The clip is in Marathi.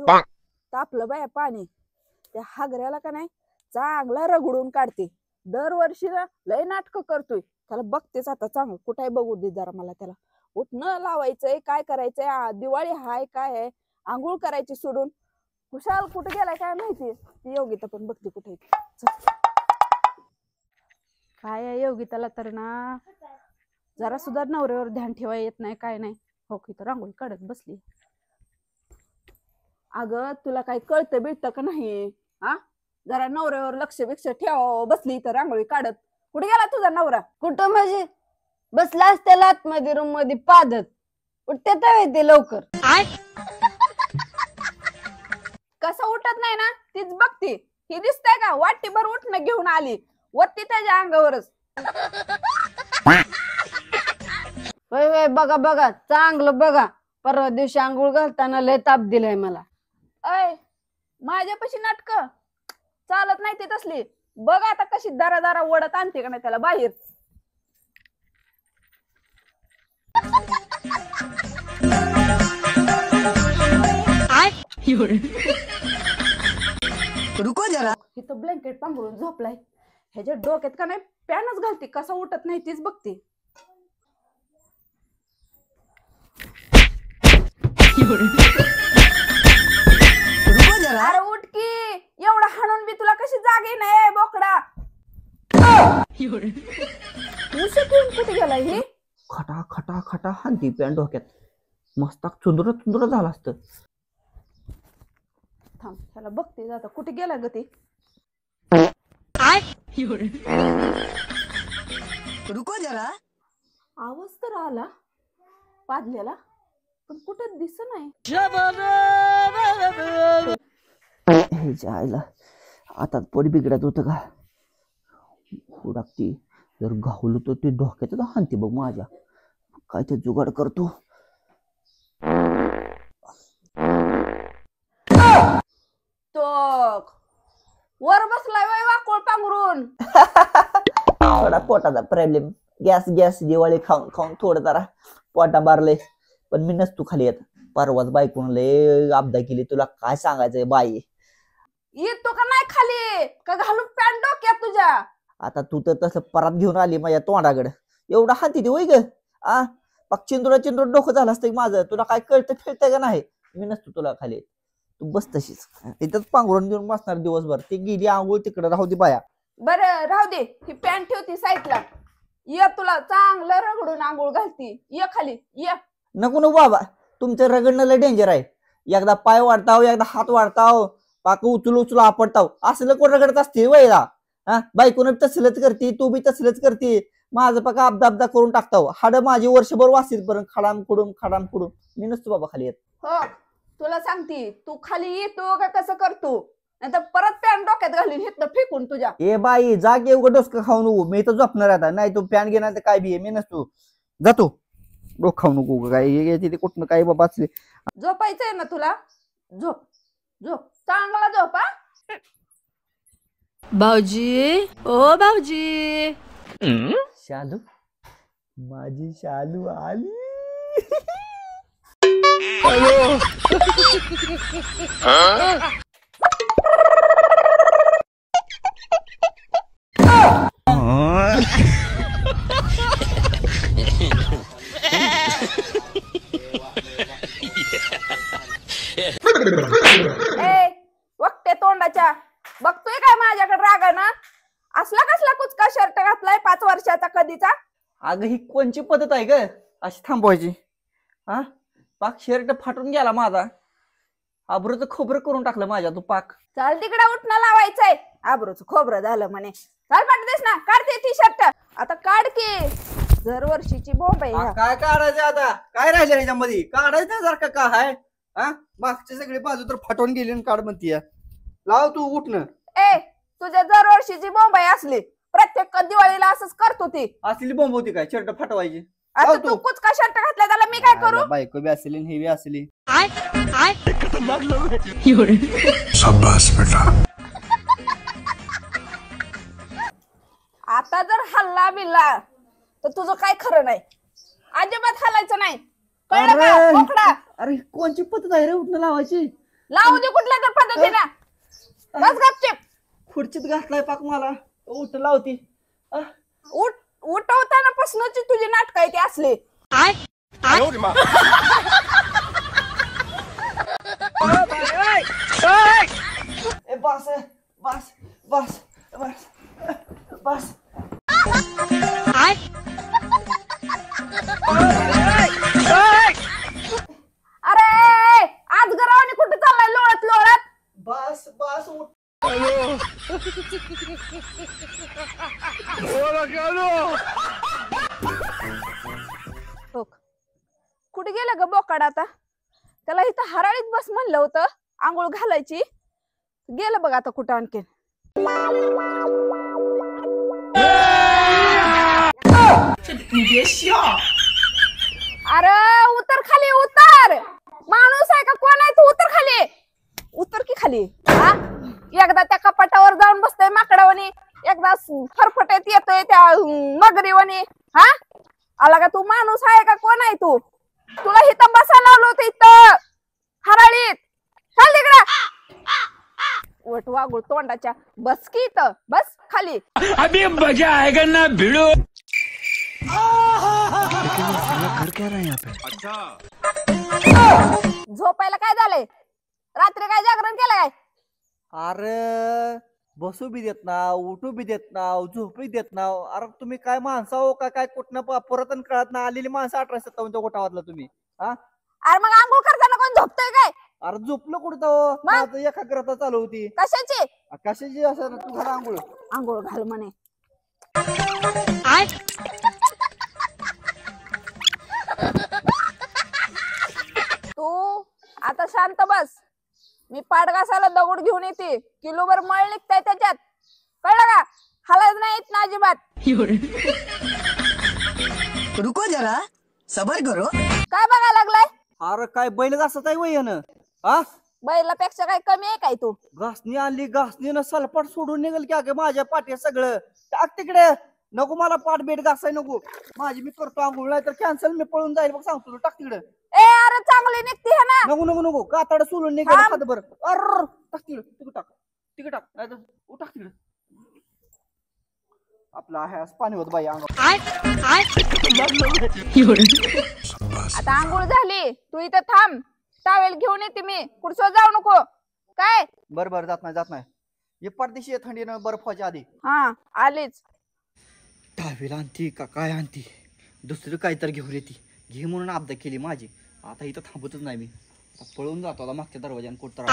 ठेवून तापलं बाया पाणी, त्या हागऱ्याला का नाही चांगला रगडून काढते. दरवर्षी ना लय नाटक करतोय. त्याला बघतेच आता चांगलं कुठे बघू दे जरा मला. त्याला उठणं लावायचंय, काय करायचंय, दिवाळी हाय काय आहे, आंघोळ करायची सोडून कुशाल कुठे गेलाय काय माहिती. ती योगिता पण बघते कुठे. काय आहे योगिताला तर ना जरा सुद्धा नवऱ्यावर ध्यान ठेवायला येत नाही, काय नाही. हो की तर रांगोळी काढत बसली. अगं तुला काही कळतं बिळतं का नाही? हा, जरा नवऱ्यावर लक्ष बिक्ष ठेव. बसली तर रांगोळी काढत. कुठे गेला तुझा नवरा? कुठं म्हणजे बसला असते आतमध्ये रूम मध्ये पादत. उठते तर येते लवकर. कसं उठत नाही ना तीच बघती. ही दिसतंय का वाटीभर उठणं घेऊन आली वरती त्याच्या अंगावरच. होय होय, बघा बघा चांगलं बघा. परवा दिवशी आंघोळ घालताना लय ताप दिलाय मला. अय माझ्यापाशी नाटक चालत नाही ती तसली. बघ आता कशी दारा दारा ओढत आणते का नाही त्याला बाहेर. रुको जरा. इथं ब्लँकेट पांघरून झोपलाय. ह्याच्या डोक्यात का नाही पॅनच घालते. कसा उठत नाही तीच बघते. अरे उठ की, एवढा हाणून बी तुला कशी जागे नाही बोकडा. कुठे गेलाय हे? खटा खटा खटा हांती पॅन डोक्यात. मस्तक चुंदर चुंदर झालं असतं. थांब त्याला बघते जाता कुठे गेला ग ते. रुको जरा. आवाज तर आला पाजलेला, पण कुठे दिस नाही. आईला आता पोट बिघडत होतं का? हुडाकती जर घावलं तर ते डोक्यात हानते बघ माझ्या. काय ते जुगाड करतो. तो वर बसलाय वय वाकोळ पांघरून. थोडा पोटाचा प्रॉब्लेम. गॅस गॅस दिवाळी खाऊन खाऊन थोडं जरा पोटा बारलंय. पण मी नसतो खाली येत. परवाच बायकोन लय आपदा केली. तुला काय सांगायचंय बाई. येतो का नाही खाली का घालून पॅन्ट डोक्यात तुझ्या. आता तू तर तसं परत घेऊन आली माझ्या तोंडाकडे. एवढा हाती ती होय ग. पक चिंदुरा चिंदुरा डोकं झालं असतं माझं. तुला काय कळतं फिरतंय का नाही. मी नसतो तुला खाली. तू बस तशीच इथंच पांघरून घेऊन बसणार दिवसभर. ती गेली आंघोळ तिकडे राहू दे बाया. बरं राहू दे, ही पॅन्ट ठेवती साईडला. ये तुला चांगलं रगडून आंघोळ घालती. ये खाली ये. नको नको बाबा, तुमचं रगडणं लय डेंजर आहे. एकदा पाय वाढताव, एकदा हात वाढताव, पाक उचलू उचलू आपडताव. असलं कोण रगडत असते वयला. बायकोनं तसलंच करते, तू बी तसलंच करते. माझं पाका अबदा अबदा करून टाकताव. हाड माझी वर्षभर वासीत पर्यंत खडाम खुडून. मी नसतो बाबा खाली येत. हो तुला सांगते, तू खाली येतो का कसं करतो, नाहीतर परत पॅन डोक्यात घालीन हिथनं फेकून तुझ्या. ए बाई जाग येऊ डोसकं खाऊ नको. मी तर झोपणार आता. नाही तू पॅन घेणार तर काय बी मी नसतो जातो. डोक खाऊ नको काय तिथे कुठनं काय बाबा. झोपायचंय ना तुला, झोप झोप चांगला झोप. भाऊजी ओ भाऊजी. शालू माझी शालू आली. ए वक्ते तोंडाच्या, बघतोय काय माझ्याकडे रागानं. असला कसला कुचका शर्ट घातलाय 5 वर्षाचा कधीचा. अगं ही कोणची पद्धत आहे ग अशी थांबवायची. पाक शर्ट फाटून गेला माझा. आबरूचं खोबरं करून टाकलं माझ्या तू पाक. चाल तिकडे उठणं लावायचंय. आबरूचं खोबरं झालं म्हणे. चाल पाठतेस ना, काढते टी शर्ट आता. काढ की, दरवर्षीची बोंब आहे. काय काढायचं आता, काय राहिलं ह्याच्यामध्ये. काढायचं जर का काय मागची सगळी बाजू तर फाटून गेली. काढ म्हणतीय लाव तू उठणं. ए तुझ्या दरवर्षीची बोंब आहे असली. प्रत्येक दिवाळीला असंच करतो ती. असली बोंब होती काय शर्ट फाटवायची. आता तू कुचका शर्ट घातला त्याला मी काय करू. बायको बी असली हे बी असली. शाबास बेटा. आता जर हल्ला बिल्ला तर तुझं काय खरं नाही. अजिबात हलायचं नाही, कळलं का बोकडा. अरे कोणची पद्धत आहे रे उठणं लावायची. लावू दे कुठल्या तर पद्धतीनं. बस गपचिप. खुर्चीत घातलाय पाक मला उठ लावती उठवताना पासूनची तुझी नाटक आहे ती असली. ए बस बस बस बस बस अरे आज गरावाने कुठे चाललाय लोळत लोळत. बस बस उठ कुठे गेलं ग बोकाड आता. त्याला इथं हराळीत बस म्हणलं होतं आंघोळ घालायची. गेलं बघ आता कुठं आणखीन. अरे उतर खाली उतर. माणूस आहे का कोण आहे तू. उतर खाली. उतर की खाली. हा एकदा त्या कपाटावर जाऊन बसतोय माकडावानी. एकदा फरफटेत येतोय त्या मगरीवानी. हा आला का तू. माणूस आहे का कोण आहे तू. तुला इथं बसायला लावलं होतं इथं हराळीत. चल तिकडं. वट वागुळ तोंडाच्या. बस की इथं बस खाली. अभी मजा आएगा ना भिड़ो। झोपायला काय झालंय. रात्री काय जागरण केलं काय. अरे बसू बी देत ना उठू बी देत ना झोपी देत ना. अरे तुम्ही काय माणसा हो का काय कुठनं परत कळत ना आलेली माणसं 1857 गोठावातला तुम्ही. हा अरे मग आंघोळ करताना कोण झोपतोय काय. अरे झोपलं कुठं माझं एकाग्रता चालू होती. कशाची. कशाची असं तू घाला आंघोळ. आंघोळ घाल म्हणे. तू आता शांत बस. मी पाट घासायला दगड घेऊन येते. किलोभर मळ निघताय त्याच्यात. कळलं का. हलायच नाही येत ना अजिबात. रुको जरा सबर करो. काय बघायला लागलाय. अरे काय बैल घासत आहे वय हा बैलापेक्षा काय कमी आहे काय तू. घासणी आणली घासणीनं सलपाट सोडून निघेल की अगं माझ्या पाठीत सगळं. टाक तिकडे. नको मला पाठ बेट घासाय नको. माझी मी करतो आंघोळ नाही तर कॅन्सल मी पळून जाईल बघ सांगतो तुला. टाक तिकडे. ए अरे चांगली निघते है ना. नको नको नको कातड सोडून निघेल हातभर. अर टाक तिकडे तिकडे टाक तिकडे टाक नाही तर टाक तिकडे. आपला आहे आज पाणी होत बाई अंगावर. आता आंघोळ झाली. तू इथं थांब. टावेल घेऊन येते मी. कुठं जाऊ नको काय. बर बर जात नाही जात नाही. हे परदेशी थंडीनं बर्फ व्हायच्या आधी. हा आलीच. टावेल आणती का काय आणती. दुसरं काय तर घेऊन येते. घे म्हणून अब्दा केली माझी. आता इथं थांबतच नाही मी. पळून जातो आता मागच्या दरवाज्याने कुठं तर.